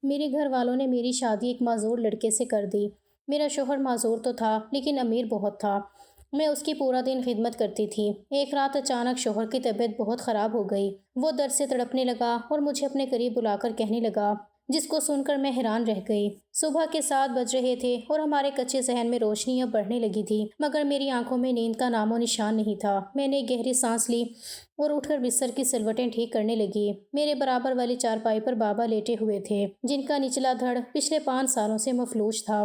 میرے گھر والوں نے میری شادی ایک معذور لڑکے سے کر دی۔ میرا شوہر معذور تو تھا لیکن امیر بہت تھا۔ میں اس کی پورا دن خدمت کرتی تھی۔ ایک رات اچانک شوہر کی طبیعت بہت خراب ہو گئی۔ وہ درد سے تڑپنے لگا اور مجھے اپنے قریب بلا کر کہنے لگا، جس کو سن کر میں حیران رہ گئی۔ صبح کے 7 بج رہے تھے اور ہمارے کچے صحن میں روشنی اب بڑھنے لگی تھی، مگر میری آنکھوں میں نیند کا نام و نشان نہیں تھا۔ میں نے ایک گہری سانس لی اور اٹھ کر بستر کی سلوٹیں ٹھیک کرنے لگی۔ میرے برابر والی چارپائی پر بابا لیٹے ہوئے تھے، جن کا نچلا دھڑ پچھلے 5 سالوں سے مفلوج تھا۔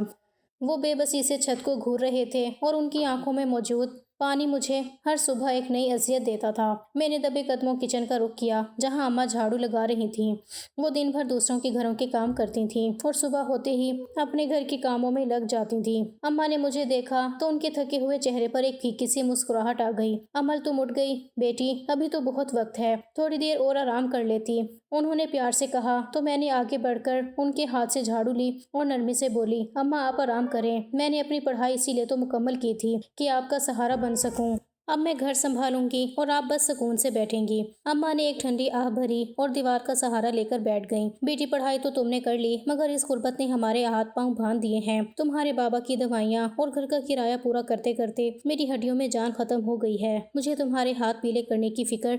وہ بے بسی سے چھت کو گھور رہے تھے اور ان کی آنکھوں میں موجود پانی مجھے ہر صبح ایک نئی اذیت دیتا تھا۔ میں نے دبے قدموں کچن کا رخ کیا، جہاں اماں جھاڑو لگا رہی تھیں۔ وہ دن بھر دوسروں کے گھروں کے کام کرتی تھیں اور صبح ہوتے ہی اپنے گھر کے کاموں میں لگ جاتی تھیں۔ اماں نے مجھے دیکھا تو ان کے تھکے ہوئے چہرے پر ایک پھیکی سی مسکراہٹ آ گئی۔ امل تم اٹھ گئی بیٹی، ابھی تو بہت وقت ہے، تھوڑی دیر اور آرام کر لیتی، انہوں نے پیار سے کہا تو میں نے آگے بڑھ کر ان کے ہاتھ سے جھاڑو لی اور نرمی سے بولی، اماں آپ آرام کریں، میں نے اپنی پڑھائی اسی لیے تو مکمل کی تھی کہ آپ کا سہارا بن سکوں۔ اب میں گھر سنبھالوں گی اور آپ بس سکون سے بیٹھیں گی۔ اماں نے ایک ٹھنڈی آہ بھری اور دیوار کا سہارا لے کر بیٹھ گئیں۔ بیٹی پڑھائی تو تم نے کر لی، مگر اس غربت نے ہمارے ہاتھ پاؤں باندھ دیے ہیں۔ تمہارے بابا کی دوائیاں اور گھر کا کرایہ پورا کرتے کرتے میری ہڈیوں میں جان ختم ہو گئی ہے۔ مجھے تمہارے ہاتھ پیلے کرنے کی فکر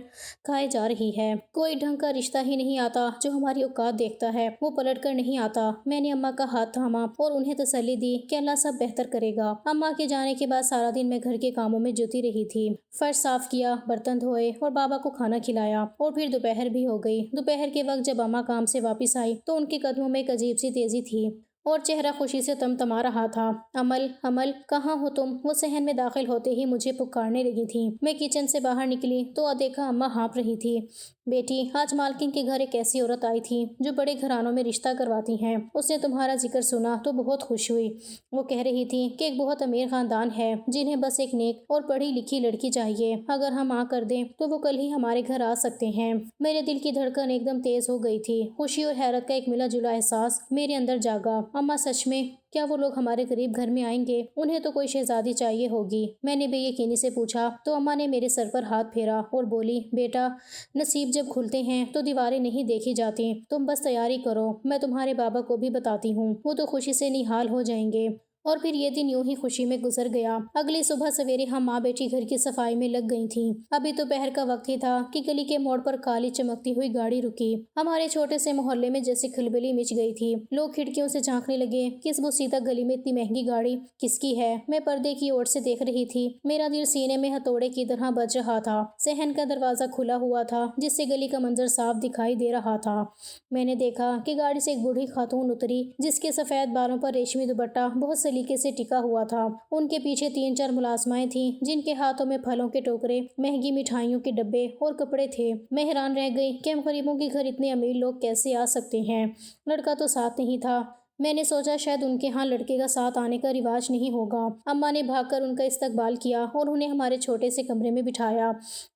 کھائے جا رہی ہے۔ کوئی ڈھنگ کا رشتہ ہی نہیں آتا جو ہماری اوقات دیکھتا ہے، وہ پلٹ کر نہیں آتا۔ میں نے اماں کا ہاتھ تھاما اور انہیں تسلی دی کہ اللہ سب بہتر کرے گا۔ اماں کے جانے کے بعد سارا دن میں گھر کے کاموں میں جٹی رہی تھی۔ فرش صاف کیا، برتن دھوئے اور بابا کو کھانا کھلایا، اور پھر دوپہر بھی ہو گئی۔ دوپہر کے وقت جب اماں کام سے واپس آئی تو ان کے قدموں میں ایک عجیب سی تیزی تھی اور چہرہ خوشی سے تمتما رہا تھا۔ امل، امل، کہاں ہو تم؟ وہ صحن میں داخل ہوتے ہی مجھے پکارنے لگی تھیں۔ میں کچن سے باہر نکلی تو دیکھا اماں ہانپ رہی تھی۔ بیٹی، آج مالکن کے گھر ایک ایسی عورت آئی تھی جو بڑے گھرانوں میں رشتہ کرواتی ہیں۔ اس نے تمہارا ذکر سنا تو بہت خوش ہوئی۔ وہ کہہ رہی تھی کہ ایک بہت امیر خاندان ہے جنہیں بس ایک نیک اور پڑھی لکھی لڑکی چاہیے، اگر ہم ہاں کر دیں تو وہ کل ہی ہمارے گھر آ سکتے ہیں۔ میرے دل کی دھڑکن ایک دم تیز ہو گئی تھی۔ خوشی اور حیرت کا ایک ملا جلا احساس میرے اندر جاگا۔ اماں سچ میں؟ کیا وہ لوگ ہمارے قریب گھر میں آئیں گے؟ انہیں تو کوئی شہزادی چاہیے ہوگی، میں نے بے یقینی سے پوچھا تو اماں نے میرے سر پر ہاتھ پھیرا اور بولی، بیٹا، نصیب جب کھلتے ہیں تو دیواریں نہیں دیکھی جاتی، تم بس تیاری کرو، میں تمہارے بابا کو بھی بتاتی ہوں، وہ تو خوشی سے نہال ہو جائیں گے۔ اور پھر یہ دن یوں ہی خوشی میں گزر گیا۔ اگلی صبح سویرے ہم ماں بیٹی گھر کی صفائی میں لگ گئی تھیں۔ ابھی دوپہر کا وقت ہی تھا کہ گلی کے موڑ پر کالی چمکتی ہوئی گاڑی رکی۔ ہمارے چھوٹے سے محلے میں جیسے کھلبلی مچ گئی تھی۔ لوگ کھڑکیوں سے جھانکنے لگے کہ اس بوسیدہ گلی میں اتنی مہنگی گاڑی کس کی ہے۔ میں پردے کی اوٹ سے دیکھ رہی تھی، میرا دل سینے میں ہتھوڑے کی طرح بج رہا تھا۔ صحن کا دروازہ کھلا ہوا تھا جس سے گلی کا منظر صاف دکھائی دے رہا تھا۔ میں نے دیکھا کہ گاڑی سے ایک بوڑھی خاتون اتری جس کے سفید بالوں پر ریشمی دوپٹہ بہت سلیقے سے ٹکا ہوا تھا۔ ان کے پیچھے 3-4 ملازمائیں تھیں جن کے ہاتھوں میں پھلوں کے ٹوکرے، مہنگی مٹھائیوں کے ڈبے اور کپڑے تھے۔ میں حیران رہ گئی کہ ہم غریبوں کے گھر اتنے امیر لوگ کیسے آ سکتے ہیں۔ لڑکا تو ساتھ نہیں تھا۔ میں نے سوچا شاید ان کے ہاں لڑکے کا ساتھ آنے کا رواج نہیں ہوگا۔ اماں نے بھاگ کر ان کا استقبال کیا اور انہیں ہمارے چھوٹے سے کمرے میں بٹھایا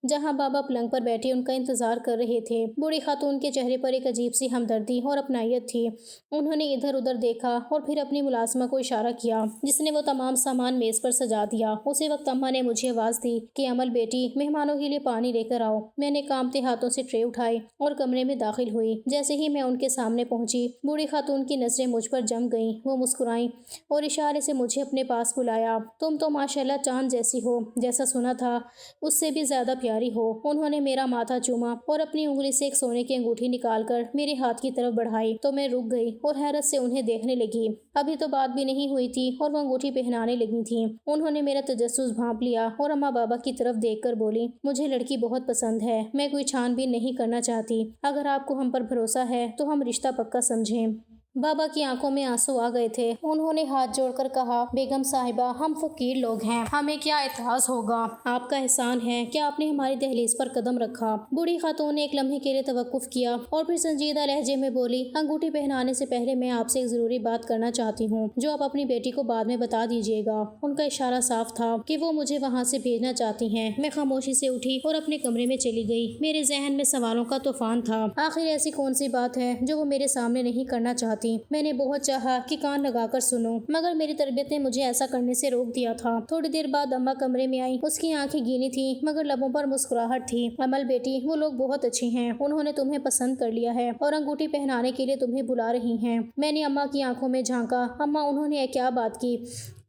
جہاں بابا پلنگ پر بیٹھے ان کا انتظار کر رہے تھے۔ بوڑھی خاتون کے چہرے پر ایک عجیب سی ہمدردی اور اپنائیت تھی۔ انہوں نے ادھر ادھر دیکھا اور پھر اپنی ملازمہ کو اشارہ کیا جس نے وہ تمام سامان میز پر سجا دیا۔ اسی وقت اماں نے مجھے آواز دی کہ امل بیٹی، مہمانوں کے لیے پانی لے کر آؤ۔ میں نے کانپتے ہاتھوں سے ٹرے اٹھائی اور کمرے میں داخل ہوئی۔ جیسے ہی میں ان کے سامنے پہنچی، بوڑھی خاتون کی نظریں مجھ پر جم گئیں۔ وہ مسکرائیں اور اشارے سے مجھے اپنے پاس بلایا۔ تم تو ماشاءاللہ چاند جیسی ہو، جیسا سنا تھا اس سے بھی زیادہ پیاری ہو۔ انہوں نے میرا ماتھا چوما اور اپنی انگلی سے ایک سونے کی انگوٹھی نکال کر میرے ہاتھ کی طرف بڑھائی تو میں رک گئی اور حیرت سے انہیں دیکھنے لگی۔ ابھی تو بات بھی نہیں ہوئی تھی اور وہ انگوٹھی پہنانے لگی تھیں۔ انہوں نے میرا تجسس بھانپ لیا اور اماں بابا کی طرف دیکھ کر بولی، مجھے لڑکی بہت پسند ہے، میں کوئی چھان بین نہیں کرنا چاہتی، اگر آپ کو ہم پر بھروسہ ہے تو ہم رشتہ پکا سمجھیں۔ بابا کی آنکھوں میں آنسو آ گئے تھے۔ انہوں نے ہاتھ جوڑ کر کہا، بیگم صاحبہ، ہم فقیر لوگ ہیں، ہمیں کیا اعتراض ہوگا؟ آپ کا احسان ہے کہ آپ نے ہماری دہلیز پر قدم رکھا۔ بوڑھی خاتون نے ایک لمحے کے لیے توقف کیا اور پھر سنجیدہ لہجے میں بولی، انگوٹھی پہنانے سے پہلے میں آپ سے ایک ضروری بات کرنا چاہتی ہوں جو آپ اپنی بیٹی کو بعد میں بتا دیجیے گا۔ ان کا اشارہ صاف تھا کہ وہ مجھے وہاں سے بھیجنا چاہتی ہیں۔ میں خاموشی سے اٹھی اور اپنے کمرے میں چلی گئی۔ میرے ذہن میں سوالوں کا طوفان تھا۔ آخر ایسی کون سی بات ہے جو وہ میرے سامنے نہیں کرنا چاہتی؟ چاہتی۔ میں نے بہت چاہا کہ کان لگا کر سنوں، مگر میری تربیت نے مجھے ایسا کرنے سے روک دیا تھا۔ تھوڑی دیر بعد اماں کمرے میں آئیں۔ اس کی آنکھیں گیلی تھیں مگر لبوں پر مسکراہٹ تھی۔ امل بیٹی، وہ لوگ بہت اچھے ہیں، انہوں نے تمہیں پسند کر لیا ہے اور انگوٹھی پہنانے کے لیے تمہیں بلا رہی ہیں۔ میں نے اماں کی آنکھوں میں جھانکا۔ اماں، انہوں نے کیا بات کی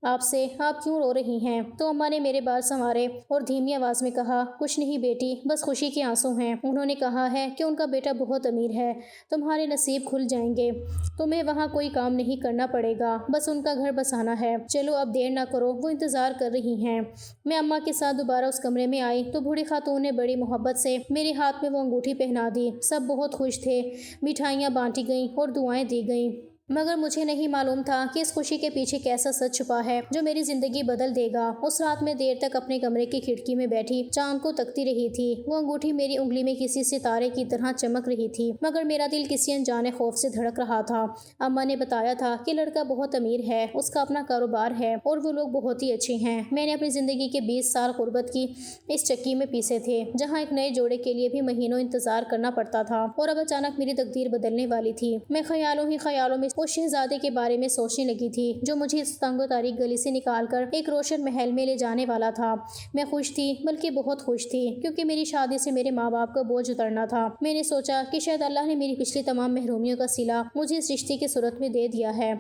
آپ سے؟ آپ کیوں رو رہی ہیں؟ تو اماں نے میرے بال سنوارے اور دھیمی آواز میں کہا، کچھ نہیں بیٹی، بس خوشی کے آنسو ہیں۔ انہوں نے کہا ہے کہ ان کا بیٹا بہت امیر ہے، تمہارے نصیب کھل جائیں گے، تمہیں وہاں کوئی کام نہیں کرنا پڑے گا، بس ان کا گھر بسانا ہے۔ چلو اب دیر نہ کرو، وہ انتظار کر رہی ہیں۔ میں اماں کے ساتھ دوبارہ اس کمرے میں آئی تو بوڑھی خاتون نے بڑی محبت سے میرے ہاتھ میں وہ انگوٹھی پہنا دی۔ سب بہت خوش تھے، مٹھائیاں بانٹی گئیں اور دعائیں دی گئیں، مگر مجھے نہیں معلوم تھا کہ اس خوشی کے پیچھے کیسا سچ چھپا ہے جو میری زندگی بدل دے گا۔ اس رات میں دیر تک اپنے کمرے کی کھڑکی میں بیٹھی چاند کو تکتی رہی تھی۔ وہ انگوٹھی میری انگلی میں کسی ستارے کی طرح چمک رہی تھی، مگر میرا دل کسی انجانے خوف سے دھڑک رہا تھا۔ اماں نے بتایا تھا کہ لڑکا بہت امیر ہے، اس کا اپنا کاروبار ہے اور وہ لوگ بہت ہی اچھے ہیں۔ میں نے اپنی زندگی کے 20 سال غربت کی اس چکی میں پیسے تھے، جہاں ایک نئے جوڑے کے لیے بھی مہینوں انتظار کرنا پڑتا تھا، اور اب اچانک میری تقدیر بدلنے والی تھی۔ میں خیالوں ہی خیالوں میں اس شہزادے کے بارے میں سوچنے لگی تھی جو مجھے اس تنگ و تاریک گلی سے نکال کر ایک روشن محل میں لے جانے والا تھا۔ میں خوش تھی، بلکہ بہت خوش تھی، کیونکہ میری شادی سے میرے ماں باپ کا بوجھ اترنا تھا۔ میں نے سوچا کہ شاید اللہ نے میری پچھلی تمام محرومیوں کا صلہ مجھے اس رشتے کی صورت میں دے دیا ہے۔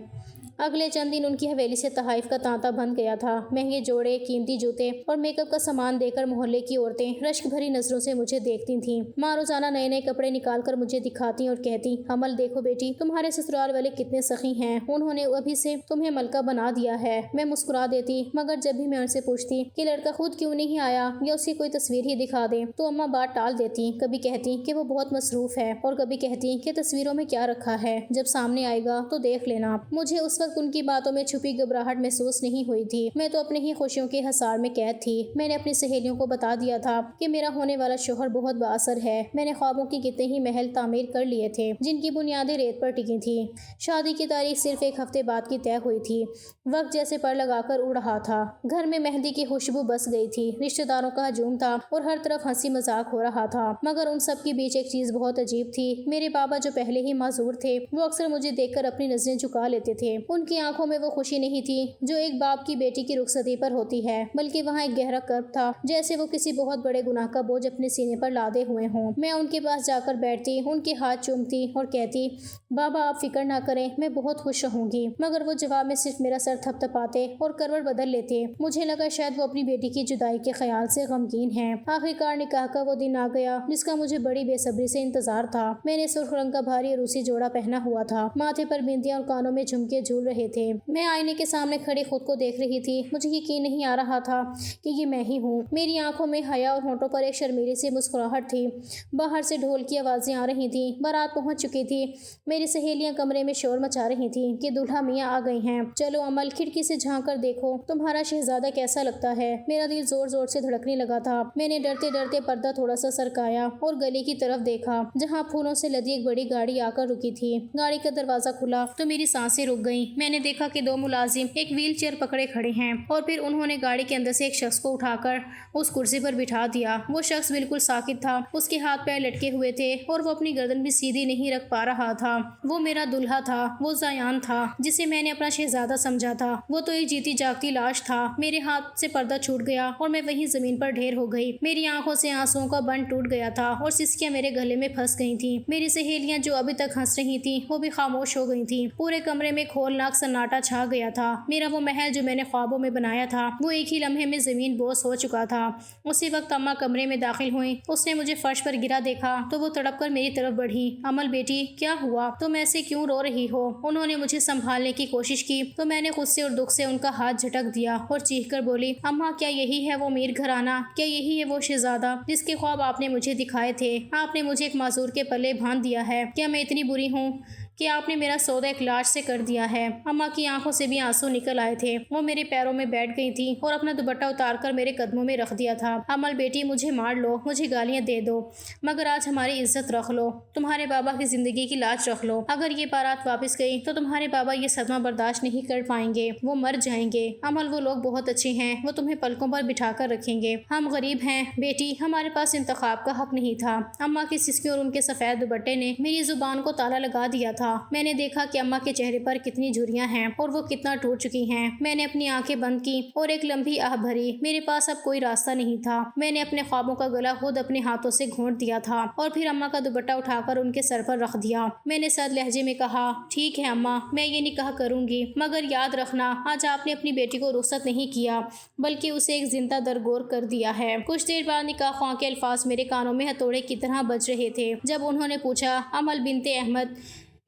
اگلے چند دن ان کی حویلی سے تحائف کا تانتا بن گیا تھا۔ مہنگے جوڑے، قیمتی جوتے اور میک اپ کا سامان دے کر محلے کی عورتیں رشک بھری نظروں سے مجھے دیکھتی تھیں۔ ماں روزانہ نئے نئے کپڑے نکال کر مجھے دکھاتی اور کہتی، امل دیکھو بیٹی، تمہارے سسرال والے کتنے سخی ہیں، انہوں نے ابھی سے تمہیں ملکہ بنا دیا ہے۔ میں مسکرا دیتی، مگر جب بھی میں ان سے پوچھتی کہ لڑکا خود کیوں نہیں آیا یا اس کی کوئی تصویر ہی دکھا دیں تو اماں بات ٹال دیتی۔ کبھی کہتی کہ وہ بہت مصروف ہے اور کبھی کہتی کہ تصویروں میں کیا رکھا ہے، جب سامنے آئے گا تو دیکھ لینا۔ مجھے اس وقت ان کی باتوں میں چھپی گھبراہٹ محسوس نہیں ہوئی تھی۔ میں تو اپنے ہی خوشیوں کے حصار میں قید تھی۔ میں نے اپنی سہیلیوں کو بتا دیا تھا کہ میرا ہونے والا شوہر بہت با اثر ہے۔ میں نے خوابوں کی کتنے ہی محل تعمیر کر لیے تھے جن کی بنیادیں ریت پر ٹکی تھیں۔ شادی کی تاریخ صرف ایک ہفتے بعد کی طے ہوئی تھی۔ وقت جیسے پر لگا کر اڑ رہا تھا۔ گھر میں مہندی کی خوشبو بس گئی تھی، رشتہ داروں کا ہجوم تھا اور ہر طرف ہنسی مذاق ہو رہا تھا، مگر ان سب کے بیچ ایک چیز بہت عجیب تھی۔ میرے بابا جو پہلے ہی معذور تھے، وہ اکثر مجھے دیکھ کر اپنی نظریں جھکا لیتے تھے۔ ان کی آنکھوں میں وہ خوشی نہیں تھی جو ایک باپ کی بیٹی کی رخصتی پر ہوتی ہے، بلکہ وہاں ایک گہرا کرب تھا، جیسے وہ کسی بہت بڑے گناہ کا بوجھ اپنے سینے پر لادے ہوئے ہوں۔ میں ان کے پاس جا کر بیٹھتی، ان کے ہاتھ چومتی اور کہتی، بابا آپ فکر نہ کریں، میں بہت خوش رہوں گی، مگر وہ جواب میں صرف میرا سر تھپ تھپاتے اور کروٹ بدل لیتے۔ مجھے لگا شاید وہ اپنی بیٹی کی جدائی کے خیال سے غمگین ہیں۔ آخرکار نکاح کا وہ دن آ گیا جس کا مجھے بڑی بے صبری سے انتظار تھا۔ میں نے سرخ رنگ کا بھاری روسی جوڑا پہنا ہوا تھا، ماتھے پر بندیاں اور کانوں میں جھمکے جھول رہے تھے۔ میں آئینے کے سامنے کھڑی خود کو دیکھ رہی تھی۔ مجھے یقین نہیں آ رہا تھا کہ یہ میں ہی ہوں۔ میری آنکھوں میں حیا اور ہونٹوں پر ایک شرمیلی سی مسکراہٹ تھی۔ باہر سے ڈھول کی آوازیں آ رہی تھیں، بارات پہنچ چکی تھی۔ میری سہیلیاں کمرے میں شور مچا رہی تھیں کہ دولہا میاں آ گئی ہیں، چلو امل کھڑکی سے جھانک کر دیکھو تمہارا شہزادہ کیسا لگتا ہے۔ میرا دل زور زور سے دھڑکنے لگا تھا۔ میں نے ڈرتے ڈرتے پردہ تھوڑا سا سرکایا اور گلی کی طرف دیکھا جہاں پھولوں سے لدی ایک بڑی گاڑی آ کر رکی تھی۔ گاڑی کا دروازہ کھلا تو میری سانسیں رک گئیں۔ میں نے دیکھا کہ دو ملازم ایک وہیل چیئر پکڑے کھڑے ہیں اور پھر انہوں نے گاڑی کے اندر سے ایک شخص کو اٹھا کر اس کرسی پر بٹھا دیا۔ وہ شخص بالکل ساکت تھا، اس کے ہاتھ پیر لٹکے ہوئے تھے اور وہ اپنی گردن بھی سیدھی نہیں رکھ پا رہا تھا۔ وہ میرا دولہا تھا، وہ زیان تھا جسے میں نے اپنا شہزادہ سمجھا تھا۔ وہ تو ایک جیتی جاگتی لاش تھا۔ میرے ہاتھ سے پردہ چھوٹ گیا اور میں وہیں زمین پر ڈھیر ہو گئی۔ میری آنکھوں سے آنسوؤں کا بند ٹوٹ گیا تھا اور سسکیاں میرے گلے میں پھنس گئی تھیں۔ میری سہیلیاں جو ابھی تک ہنس رہی تھیں وہ بھی خاموش ہو گئی تھیں۔ پورے کمرے میں کھولناک سناٹا چھا گیا تھا۔ میرا وہ محل جو میں نے خوابوں میں بنایا تھا وہ ایک ہی لمحے میں زمین بوس ہو چکا تھا۔ اسی وقت اماں کمرے میں داخل ہوئیں۔ اس نے مجھے فرش پر گرا دیکھا تو وہ تڑپ کر میری طرف بڑھی۔ امل بیٹی، کیا ہوا؟ تم ایسے کیوں رو رہی ہو؟ انہوں نے مجھے سنبھالنے کی کوشش کی تو میں نے غصے اور دکھ سے ان کا ہاتھ جھٹک دیا اور چیخ کر بولی، اماں کیا یہی ہے وہ امیر گھرانہ؟ کیا یہی ہے وہ شہزادہ جس کے خواب آپ نے مجھے دکھائے تھے؟ آپ نے مجھے ایک معذور کے پلے باندھ دیا ہے۔ کیا میں اتنی بری ہوں کہ آپ نے میرا سودا ایک لاش سے کر دیا ہے؟ اماں کی آنکھوں سے بھی آنسو نکل آئے تھے۔ وہ میرے پیروں میں بیٹھ گئی تھی اور اپنا دوپٹہ اتار کر میرے قدموں میں رکھ دیا تھا۔ امل بیٹی، مجھے مار لو، مجھے گالیاں دے دو، مگر آج ہماری عزت رکھ لو، تمہارے بابا کی زندگی کی لاج رکھ لو۔ اگر یہ بارات واپس گئی تو تمہارے بابا یہ صدمہ برداشت نہیں کر پائیں گے، وہ مر جائیں گے۔ امل، وہ لوگ بہت اچھے ہیں، وہ تمہیں پلکوں پر بٹھا کر رکھیں گے۔ ہم غریب ہیں بیٹی، ہمارے پاس انتخاب کا حق نہیں تھا۔ اماں کی سسکیوں اور ان کے سفید دوپٹے نے میری زبان کو تالا لگا دیا تھا۔ تھا۔ میں نے دیکھا کہ اماں کے چہرے پر کتنی جھریاں ہیں اور وہ کتنا ٹوٹ چکی ہیں۔ میں نے اپنی آنکھیں بند کی اور ایک لمبی آہ بھری۔ میرے پاس اب کوئی راستہ نہیں تھا۔ میں نے اپنے خوابوں کا گلا خود اپنے ہاتھوں سے گھونٹ دیا تھا اور پھر اماں کا دوپٹہ اٹھا کر ان کے سر پر رکھ دیا۔ میں نے سرد لہجے میں کہا، ٹھیک ہے اماں، میں یہ نکاح کروں گی، مگر یاد رکھنا آج آپ نے اپنی بیٹی کو رخصت نہیں کیا بلکہ اسے ایک زندہ درگور کر دیا ہے۔ کچھ دیر بعد نکاح خواہ کے الفاظ میرے کانوں میں ہتھوڑے کی طرح بج رہے تھے جب انہوں نے پوچھا، امل بنت احمد،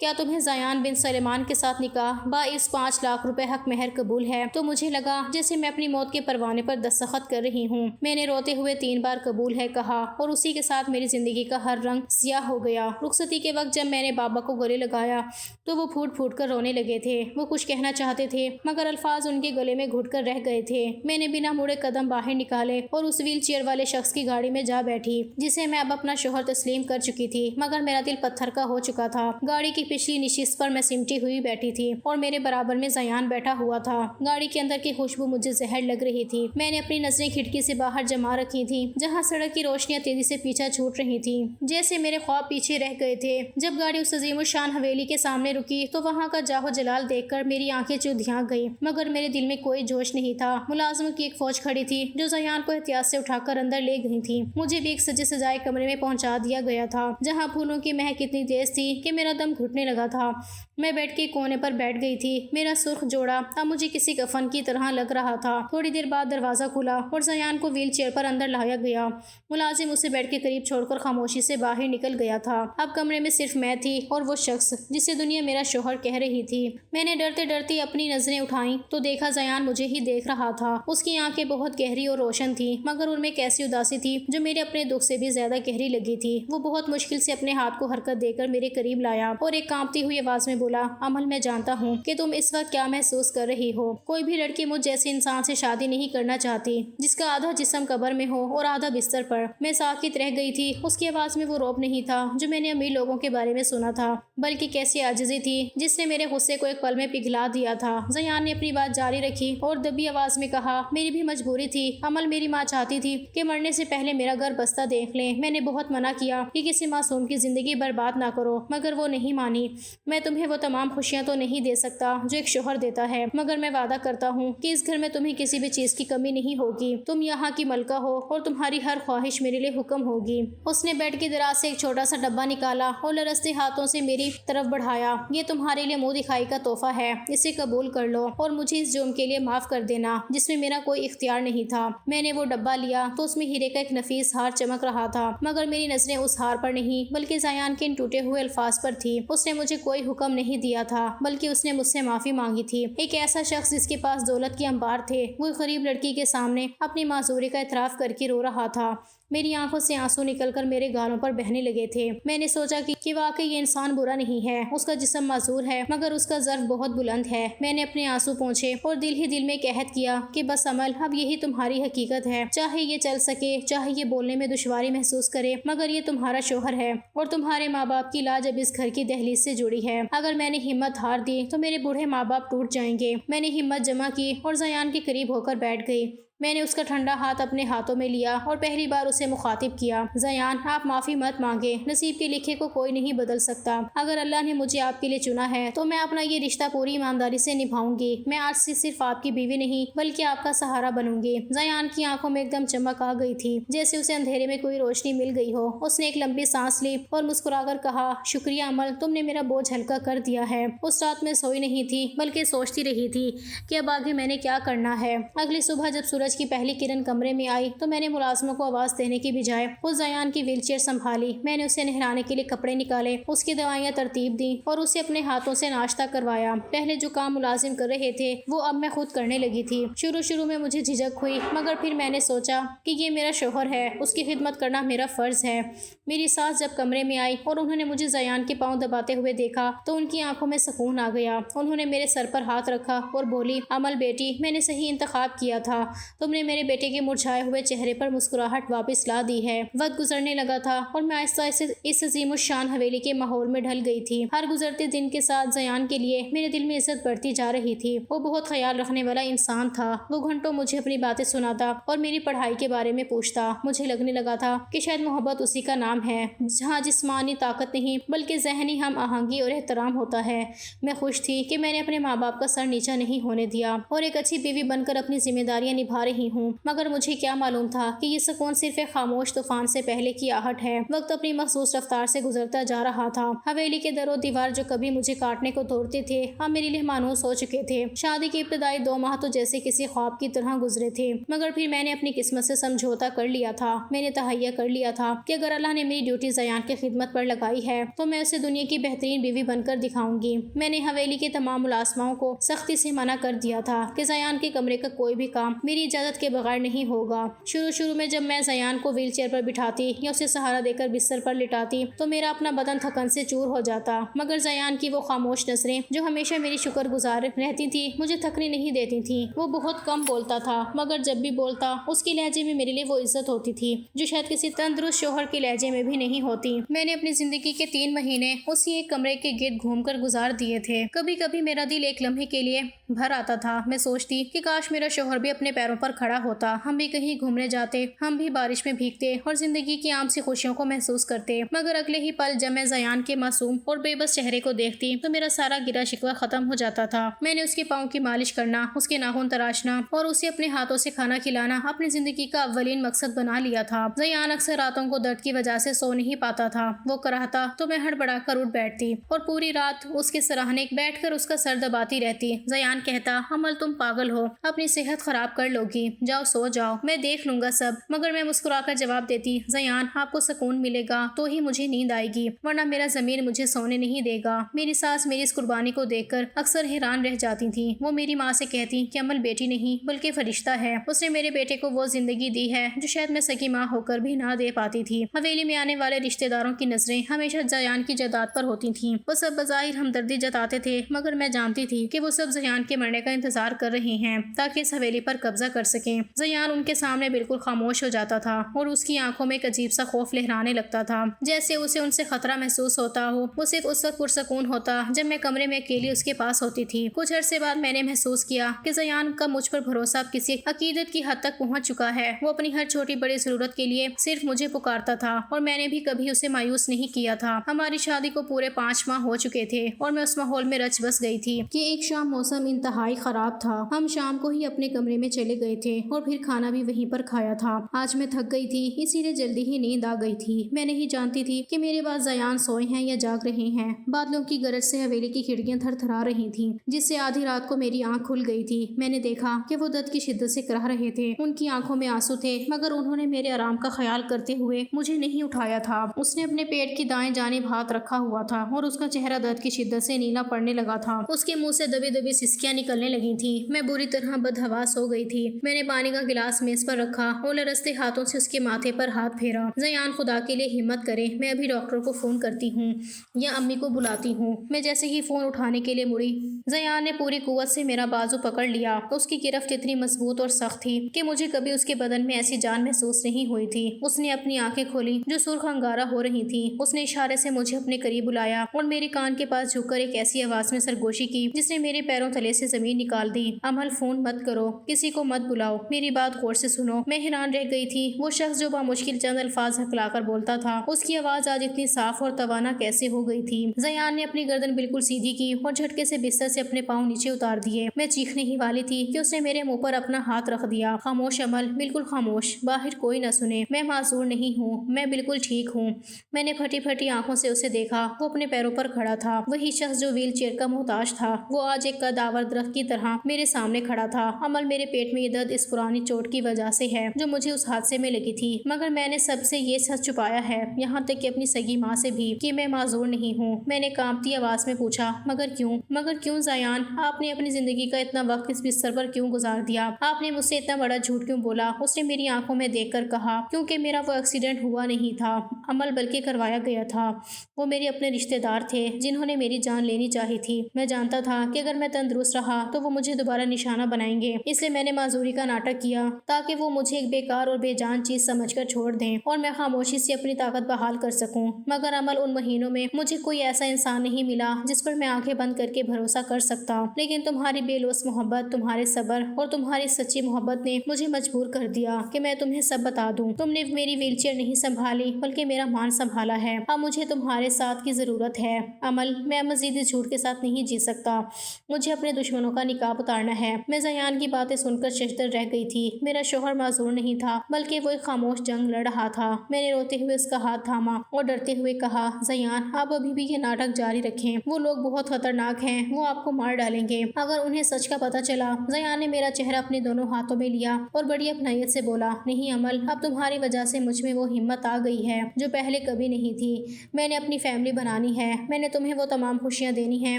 کیا تمہیں زیان بن سلیمان کے ساتھ نکاح باعث 5 لاکھ روپے حق مہر قبول ہے؟ تو مجھے لگا جیسے میں اپنی موت کے پروانے پر دستخط کر رہی ہوں۔ میں نے روتے ہوئے 3 بار قبول ہے کہا اور اسی کے ساتھ میری زندگی کا ہر رنگ سیاہ ہو گیا۔ رخصتی کے وقت جب میں نے بابا کو گلے لگایا تو وہ پھوٹ پھوٹ کر رونے لگے تھے۔ وہ کچھ کہنا چاہتے تھے مگر الفاظ ان کے گلے میں گھٹ کر رہ گئے تھے۔ میں نے بنا مڑے قدم باہر نکالے اور اس ویل چیئر والے شخص کی گاڑی میں جا بیٹھی جسے میں اب اپنا شوہر تسلیم کر چکی تھی، مگر میرا دل پتھر کا ہو چکا تھا۔ گاڑی کی پچھلی نشست پر میں سمٹی ہوئی بیٹھی تھی اور میرے برابر میں زیان بیٹھا ہوا تھا۔ گاڑی کے اندر کی خوشبو مجھے زہر لگ رہی تھی۔ میں نے اپنی نظریں کھڑکی سے باہر جما رکھی تھی جہاں سڑک کی روشنیاں تیزی سے پیچھا چھوٹ رہی تھیں، جیسے میرے خواب پیچھے رہ گئے تھے۔ جب گاڑی اس عظیم الشان حویلی کے سامنے رکی تو وہاں کا جاہ و جلال دیکھ کر میری آنکھیں چودھیاں گئیں، مگر میرے دل میں کوئی جوش نہیں تھا۔ ملازموں کی ایک فوج کھڑی تھی جو زیان کو احتیاط سے اٹھا کر اندر لے گئی تھی۔ مجھے بھی ایک سجے سجائے کمرے میں پہنچا دیا گیا تھا جہاں پھولوں کی مہک اتنی تیز تھی کہ میرا دم گھٹنے لگا تھا۔ میں بیڈ کے کونے پر بیٹھ گئی تھی۔ میرا سرخ جوڑا اب مجھے کسی کفن کی طرح لگ رہا تھا۔ تھوڑی دیر بعد دروازہ کھلا اور زیان کو ویل چیئر پر اندر لایا گیا۔ ملازم اسے بیڈ کے قریب چھوڑ کر خاموشی سے باہر نکل گیا تھا۔ اب کمرے میں صرف میں تھی اور وہ شخص جسے دنیا میرا شوہر کہہ رہی تھی۔ میں نے ڈرتے ڈرتے اپنی نظریں اٹھائیں تو دیکھا زیان مجھے ہی دیکھ رہا تھا۔ اس کی آنکھیں بہت گہری اور روشن تھیں مگر ان میں ایک ایسی اداسی تھی جو میرے اپنے دکھ سے بھی زیادہ گہری لگی تھی۔ وہ بہت مشکل سے اپنے ہاتھ کو حرکت دے کر میرے قریب لایا اور ایک کانپتی ہوئی آواز میں بولا، امل، میں جانتا ہوں کہ تم اس وقت کیا محسوس کر رہی ہو۔ کوئی بھی لڑکی مجھ جیسے انسان سے شادی نہیں کرنا چاہتی جس کا آدھا جسم قبر میں ہو اور آدھا بستر پر۔ میں ساکت رہ گئی تھی۔ اس کی آواز میں وہ رعب نہیں تھا جو میں نے امیر لوگوں کے بارے میں سنا تھا، بلکہ کیسی عاجزی تھی جس نے میرے غصے کو ایک پل میں پگھلا دیا تھا۔ زیان نے اپنی بات جاری رکھی اور دبی آواز میں کہا، میری بھی مجبوری تھی امل، میری ماں چاہتی تھی کہ مرنے سے پہلے میرا گھر بستہ دیکھ لیں۔ میں نے بہت منع کیا کہ کسی معصوم کی زندگی برباد نہ کرو مگر وہ نہیں مانی۔ میں تمہیں وہ تمام خوشیاں تو نہیں دے سکتا جو ایک شوہر دیتا ہے، مگر میں وعدہ کرتا ہوں کہ اس گھر میں تمہیں کسی بھی چیز کی کمی نہیں ہوگی۔ تم یہاں کی ملکہ ہو اور تمہاری ہر خواہش میرے لیے حکم ہوگی۔ اس نے بیڈ کے دراز سے ایک چھوٹا سا ڈبہ نکالا اور لرزتے ہاتھوں سے میری طرف بڑھایا۔ یہ تمہارے لیے منہ دکھائی کا تحفہ ہے، اسے قبول کر لو اور مجھے اس جرم کے لیے معاف کر دینا جس میں میرا کوئی اختیار نہیں تھا۔ میں نے وہ ڈبہ لیا تو اس میں ہیرے کا ایک نفیس ہار چمک رہا تھا، مگر میری نظریں اس ہار پر نہیں بلکہ زیان کے ان ٹوٹے ہوئے الفاظ پر تھی۔ اس نے مجھے کوئی حکم نہیں دیا تھا بلکہ اس نے مجھ سے معافی مانگی تھی۔ ایک ایسا شخص جس کے پاس دولت کے انبار تھے، وہ ایک غریب لڑکی کے سامنے اپنی معذوری کا اعتراف کر کے رو رہا تھا۔ میری آنکھوں سے آنسو نکل کر میرے گالوں پر بہنے لگے تھے۔ میں نے سوچا کہ واقعی یہ انسان برا نہیں ہے، اس کا جسم معذور ہے مگر اس کا ظرف بہت بلند ہے۔ میں نے اپنے آنسو پونچھے اور دل ہی دل میں ایک عہد کیا کہ بس امل، اب یہی تمہاری حقیقت ہے، چاہے یہ چل سکے، چاہے یہ بولنے میں دشواری محسوس کرے، مگر یہ تمہارا شوہر ہے اور تمہارے ماں باپ کی لاج اب اس گھر کی دہلیز سے جڑی ہے۔ اگر میں نے ہمت ہار دی تو میرے بوڑھے ماں باپ ٹوٹ جائیں گے۔ میں نے ہمت جمع کی اور زیان کے قریب ہو کر بیٹھ گئی۔ میں نے اس کا ٹھنڈا ہاتھ اپنے ہاتھوں میں لیا اور پہلی بار اسے مخاطب کیا، زیان، آپ معافی مت مانگے، نصیب کے لکھے کو کوئی نہیں بدل سکتا۔ اگر اللہ نے مجھے آپ کے لیے چنا ہے تو میں اپنا یہ رشتہ پوری ایمانداری سے نبھاؤں گی۔ میں آج سے صرف آپ کی بیوی نہیں بلکہ آپ کا سہارا بنوں گی۔ زیان کی آنکھوں میں ایک دم چمک آ گئی تھی جیسے اسے اندھیرے میں کوئی روشنی مل گئی ہو۔ اس نے ایک لمبی سانس لی اور مسکرا کر کہا، شکریہ امل، تم نے میرا بوجھ ہلکا کر دیا ہے۔ اس رات میں سوئی نہیں تھی بلکہ سوچتی رہی تھی کہ اب آگے میں نے کیا کرنا ہے۔ اگلی صبح جب سورج کی پہلی کرن کمرے میں آئی تو میں نے ملازموں کو آواز دینے کی بجائے اس زیان کی ویل چیئر سنبھالی۔ میں نے اسے نہلانے کے لیے کپڑے نکالے، اس کی دوائیاں ترتیب دیں اور اسے اپنے ہاتھوں سے ناشتہ کروایا۔ پہلے جو کام ملازم کر رہے تھے وہ اب میں خود کرنے لگی تھی۔ شروع میں مجھے جھجک ہوئی مگر پھر میں نے سوچا کہ یہ میرا شوہر ہے، اس کی خدمت کرنا میرا فرض ہے۔ میری ساس جب کمرے میں آئی اور انہوں نے مجھے زیان کے پاؤں دباتے ہوئے دیکھا تو ان کی آنکھوں میں سکون آ گیا۔ انہوں نے میرے سر پر ہاتھ رکھا اور بولی، امل بیٹی، میں نے صحیح انتخاب کیا تھا، تم نے میرے بیٹے کے مرجھائے ہوئے چہرے پر مسکراہٹ واپس لا دی ہے۔ وقت گزرنے لگا تھا اور میں آہستہ آہستہ اس عظیم الشان حویلی کے ماحول میں ڈھل گئی تھی۔ ہر گزرتے دن کے ساتھ زیان کے لیے میرے دل میں عزت بڑھتی جا رہی تھی۔ وہ بہت خیال رکھنے والا انسان تھا۔ وہ گھنٹوں مجھے اپنی باتیں سناتا اور میری پڑھائی کے بارے میں پوچھتا۔ مجھے لگنے لگا تھا کہ شاید محبت اسی کا نام ہے جہاں جسمانی طاقت نہیں بلکہ ذہنی ہم آہنگی اور احترام ہوتا ہے۔ میں خوش تھی کہ میں نے اپنے ماں باپ کا سر نیچا نہیں ہونے دیا اور ایک اچھی بیوی بن کر اپنی ذمہ داریاں نبھا رہی ہوں، مگر مجھے کیا معلوم تھا کہ یہ سکون صرف ایک خاموش طوفان سے پہلے کی آہٹ ہے۔ وقت اپنی مخصوص رفتار سے گزرتا جا رہا تھا۔ حویلی کے در و دیوار جو کبھی مجھے کاٹنے کو دوڑتے تھے اب میرے لیے مانوس ہو چکے تھے۔ شادی کے ابتدائی 2 ماہ تو جیسے کسی خواب کی طرح گزرے تھے، مگر پھر میں نے اپنی قسمت سے سمجھوتا کر لیا تھا۔ میں نے تہیہ کر لیا تھا کہ اگر اللہ نے میری ڈیوٹی زیان کی خدمت پر لگائی ہے تو میں اسے دنیا کی بہترین بیوی بن کر دکھاؤں گی۔ میں نے حویلی کے تمام ملازماؤں کو سختی سے منع کر دیا تھا کہ زیان کے کمرے کا کوئی بھی کام میری اجازت کے بغیر نہیں ہوگا۔ شروع میں جب میں زیان کو ویل چیئر پر بٹھاتی یا اسے سہارا دے کر بستر پر لٹاتی تو میرا اپنا بدن تھکن سے چور ہو جاتا، مگر زیان کی وہ خاموش نظریں جو ہمیشہ میری شکر گزار رہتی تھی مجھے تھکنے نہیں دیتی تھیں۔ وہ بہت کم بولتا تھا، مگر جب بھی بولتا اس کے لہجے میں میرے لیے وہ عزت ہوتی تھی جو شاید کسی تندرست شوہر کے لہجے میں بھی نہیں ہوتی۔ میں نے اپنی زندگی کے 3 مہینے اسی ایک کمرے کے گرد گھوم کر گزار دیے تھے۔ کبھی کبھی میرا دل ایک لمحے کے لیے بھر آتا تھا۔ میں سوچتی کہ کاش میرا شوہر بھی اپنے پیروں پر کھڑا ہوتا، ہم بھی کہیں گھومنے جاتے، ہم بھی بارش میں بھیگتے اور زندگی کی عام سی خوشیوں کو محسوس کرتے۔ مگر اگلے ہی پل جب میں زیان کے معصوم اور بے بس چہرے کو دیکھتی تو میرا سارا گرا شکوہ ختم ہو جاتا تھا۔ میں نے اس کے پاؤں کی مالش کرنا، اس کے ناخن تراشنا اور اسے اپنے ہاتھوں سے کھانا کھلانا اپنی زندگی کا اولین مقصد بنا لیا تھا۔ زیان اکثر راتوں کو درد کی وجہ سے سو نہیں پاتا تھا۔ وہ کراہتا تو میں ہڑبڑا کر اٹھ بیٹھتی اور پوری رات اس کے سراہنے بیٹھ کر اس کا سر دباتی رہتی۔ زیان کہتا، عمل تم پاگل ہو، اپنی صحت خراب کر لو گی، جاؤ سو جاؤ، میں دیکھ لوں گا سب۔ مگر میں مسکرا کر جواب دیتی، زیان آپ کو سکون ملے گا تو ہی مجھے نیند آئے گی، ورنہ میرا ضمیر مجھے سونے نہیں دے گا۔ میری ساس میری اس قربانی کو دیکھ کر اکثر حیران رہ جاتی تھی۔ وہ میری ماں سے کہتی کہ عمل بیٹی نہیں بلکہ فرشتہ ہے، اس نے میرے بیٹے کو وہ زندگی دی ہے جو شاید میں سکی ماں ہو کر بھی نہ دے پاتی تھی۔ حویلی میں آنے والے رشتہ داروں کی نظریں ہمیشہ زیان کی جائیداد پر ہوتی تھیں۔ وہ سب بظاہر ہمدردی جتاتے تھے، مگر میں جانتی تھی کہ وہ سب زیان کے مرنے کا انتظار کر رہے ہیں تاکہ اس حویلی پر قبضہ کر سکیں۔ زیان ان کے سامنے بالکل خاموش ہو جاتا تھا اور اس کی آنکھوں میں ایک عجیب سا خوف لہرانے لگتا تھا، جیسے اسے ان سے خطرہ محسوس ہوتا ہو۔ وہ صرف اس وقت پرسکون ہوتا جب میں کمرے میں اکیلی اس کے پاس ہوتی تھی۔ کچھ عرصے بعد میں نے محسوس کیا کہ زیان کا مجھ پر بھروسہ اب کسی عقیدت کی حد تک پہنچ چکا ہے۔ وہ اپنی ہر چھوٹی بڑی ضرورت کے لیے صرف مجھے پکارتا تھا اور میں نے بھی کبھی اسے مایوس نہیں کیا تھا۔ ہماری شادی کو پورے 5 ماہ ہو چکے تھے اور میں اس ماحول میں رچ بس گئی تھی کہ ایک شام موسم انتہائی خراب تھا۔ ہم شام کو ہی اپنے کمرے میں چلے گئے تھے اور پھر کھانا بھی وہیں پر کھایا تھا۔ آج میں تھک گئی تھی، اسی لیے جلدی ہی نیند آ گئی تھی۔ میں نہیں جانتی تھی کہ میرے بعد زیان سوئے ہیں یا جاگ رہے ہیں۔ بادلوں کی گرج سے حویلی کی کھڑکیاں تھر تھرا رہی تھیں، جس سے آدھی رات کو میری آنکھ کھل گئی تھی۔ میں نے دیکھا کہ وہ درد کی شدت سے کرہ رہے تھے، ان کی آنکھوں میں آنسو تھے، مگر انہوں نے میرے آرام کا خیال کرتے ہوئے مجھے نہیں اٹھایا تھا۔ اس نے اپنے پیٹ کی دائیں جانب ہاتھ رکھا ہوا تھا اور اس کا چہرہ درد کی شدت سے نیلا پڑنے لگا تھا۔ اس کے منہ سے دبی دبی سسکیاں نکلنے لگی تھیں۔ میں بری طرح بدحواس ہو گئی تھی۔ میں نے پانی کا گلاس میز پر رکھا اور لرزتے ہاتھوں سے اس کے ماتھے پر ہاتھ پھیرا۔ زیان خدا کے لیے ہمت کرے، میں ابھی ڈاکٹر کو فون کرتی ہوں یا امی کو بلاتی ہوں۔ میں جیسے ہی فون اٹھانے کے لیے مڑی، زیان نے پوری قوت سے میرا بازو پکڑ لیا۔ اس کی گرفت اتنی مضبوط اور سخت تھی کہ مجھے کبھی اس کے بدن میں ایسی جان محسوس نہیں ہوئی تھی۔ اس نے اپنی آنکھیں کھولی جو سرخ انگارہ ہو رہی تھیں۔ اس نے اشارے سے مجھے اپنے قریب بلایا اور میرے کان کے پاس جھک کر ایک ایسی آواز میں سرگوشی کی جس نے میرے پیروں تلے سے زمین نکال دی۔ عمل، فون مت کرو، کسی کو مت بلاؤ، میری بات غور سے سنو۔ میں حیران رہ گئی تھی۔ وہ شخص جو بامشکل چند الفاظ ہکلا کر بولتا تھا، اس کی آواز آج اتنی صاف اور توانا کیسے ہو گئی تھی؟ زیان نے اپنی گردن بالکل سیدھی کی اور جھٹکے سے بستر سے اپنے پاؤں نیچے اتار دیے۔ میں چیخنے ہی والی تھی کہ اس نے میرے منہ پر اپنا ہاتھ رکھ دیا۔ خاموش عمل، بالکل خاموش، باہر کوئی نہ سنے، میں معذور نہیں ہوں، میں بالکل ٹھیک ہوں۔ میں نے پھٹی پھٹی آنکھوں سے اسے دیکھا۔ وہ اپنے پیروں پر کھڑا تھا، وہی شخص جو ویل چیئر کا محتاج تھا۔ وہ آج ایک قد آور درخت کی طرح میرے سامنے کھڑا تھا۔ عمل، میرے پیٹ میں یہ درد اس پرانی چوٹ کی وجہ سے ہے جو مجھے اس حادثے میں لگی تھی، مگر میں نے سب سے یہ سچ چھپایا ہے، یہاں تک کہ اپنی سگی ماں سے بھی، کہ میں معذور نہیں ہوں۔ میں نے کانپتی آواز میں پوچھا، مگر کیوں زیان، آپ نے اپنی زندگی کا اتنا وقت اس بستر پر کیوں گزار دیا؟ آپ نے مجھ سے اتنا بڑا جھوٹ کیوں بولا؟ اس نے میری آنکھوں میں دیکھ کر کہا۔ کیونکہ میرا وہ ایکسیڈنٹ ہوا نہیں تھا عمل، بلکہ کروایا گیا تھا۔ وہ میرے اپنے رشتے دار تھے جنہوں نے میری جان لینی چاہی تھی۔ میں جانتا تھا کہ اگر میں تندرست رہا تو وہ مجھے دوبارہ نشانہ بنائیں گے، اس لیے میں نے معذوری کا ناٹک کیا تاکہ وہ مجھے ایک بیکار اور بے جان چیز سمجھ کر چھوڑ دیں اور میں خاموشی سے اپنی طاقت بحال کر سکوں۔ مگر عمل، ان مہینوں میں مجھے کوئی ایسا انسان نہیں ملا جس پر میں آنکھیں بند کر کے بھروسہ کر سکتا، لیکن تمہاری بے لوث محبت، تمہارے صبر اور تمہاری سچی محبت نے مجھے مجبور کر دیا کہ میں تمہیں سب بتا دوں۔ تم نے میری ویل چیئر نہیں سنبھالی بلکہ میرا مان سنبھالا ہے۔ اب مجھے تمہارے ساتھ کی ضرورت ہے عمل، میں مزید اس جھوٹ کے ساتھ نہیں جی سکتا۔ مجھے اپنے دشمنوں کا نقاب اتارنا ہے۔ میں زیان کی باتیں سن کر ششدر رہ گئی تھی۔ میرا شوہر معذور نہیں تھا بلکہ وہ ایک خاموش جنگ لڑ رہا تھا۔ میں نے روتے ہوئے اس کا ہاتھ تھاما اور ڈرتے ہوئے کہا، زیان، آپ ابھی بھی یہ ناٹک جاری رکھیں۔ وہ لوگ بہت خطرناک ہیں، وہ آپ کو مار ڈالیں گے اگر انہیں سچ کا پتہ چلا۔ زیان نے میرا چہرہ اپنے دونوں ہاتھوں میں لیا اور بڑی اپنائیت سے بولا، نہیں عمل، اب تمہاری وجہ سے مجھ میں وہ ہمت آ گئی ہے جو پہلے کبھی نہیں تھی۔ میں نے اپنی فیملی بنانی ہے۔ میں نے تمہیں وہ تمام خوشیاں دینی ہیں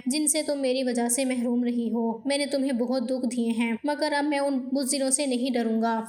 جن سے تم میری وجہ سے محروم رہی ہو۔ میں نے تمہیں بہت دکھ دیے ہیں مگر اب میں ان بزدلوں سے نہیں ڈروں گا۔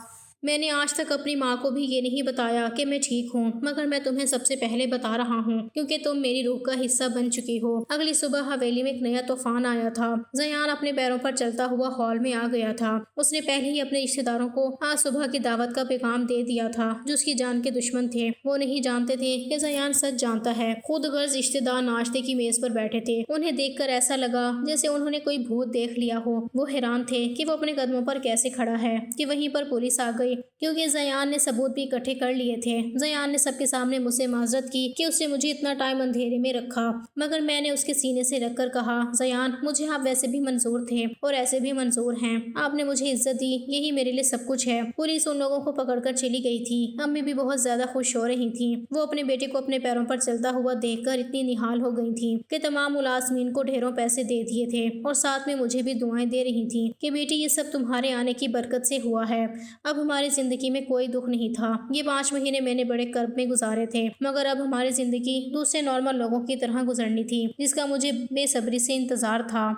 میں نے آج تک اپنی ماں کو بھی یہ نہیں بتایا کہ میں ٹھیک ہوں، مگر میں تمہیں سب سے پہلے بتا رہا ہوں کیونکہ تم میری روح کا حصہ بن چکی ہو۔ اگلی صبح حویلی میں ایک نیا طوفان آیا تھا۔ زیان اپنے پیروں پر چلتا ہوا ہال میں آ گیا تھا۔ اس نے پہلے ہی اپنے رشتے داروں کو آج صبح کی دعوت کا پیغام دے دیا تھا جو اس کی جان کے دشمن تھے۔ وہ نہیں جانتے تھے کہ زیان سچ جانتا ہے۔ خود غرض رشتے دار ناشتے کی میز پر بیٹھے تھے۔ انہیں دیکھ کر ایسا لگا جیسے انہوں نے کوئی بھوت دیکھ لیا ہو۔ وہ حیران تھے کہ وہ اپنے قدموں پر کیسے کھڑا ہے کہ وہیں پر پولیس آ گئی، کیونکہ زیان نے ثبوت بھی اکٹھے کر لیے تھے۔ زیان نے سب کے سامنے مجھ سے معذرت کی کہ اس نے مجھے اتنا ٹائم اندھیرے میں رکھا، مگر میں نے اس کے سینے سے رکھ کر کہا، زیان، مجھے آپ ویسے بھی منظور تھے اور ایسے بھی منظور ہیں۔ آپ نے مجھے عزت دی، یہی میرے لیے سب کچھ ہے۔ پولیس ان لوگوں کو پکڑ کر چلی گئی تھی۔ امی بھی بہت زیادہ خوش ہو رہی تھیں۔ وہ اپنے بیٹے کو اپنے پیروں پر چلتا ہوا دیکھ کر اتنی نہال ہو گئی تھیں کہ تمام ملازمین کو ڈھیروں پیسے دے دیے تھے اور ساتھ میں مجھے بھی دعائیں دے رہی تھیں کہ بیٹی، یہ سب تمہارے آنے کی برکت سے ہوا ہے۔ اب ہماری زندگی میں کوئی دکھ نہیں تھا۔ یہ 5 مہینے میں نے بڑے کرب میں گزارے تھے، مگر اب ہماری زندگی دوسرے نارمل لوگوں کی طرح گزرنی تھی، جس کا مجھے بے صبری سے انتظار تھا۔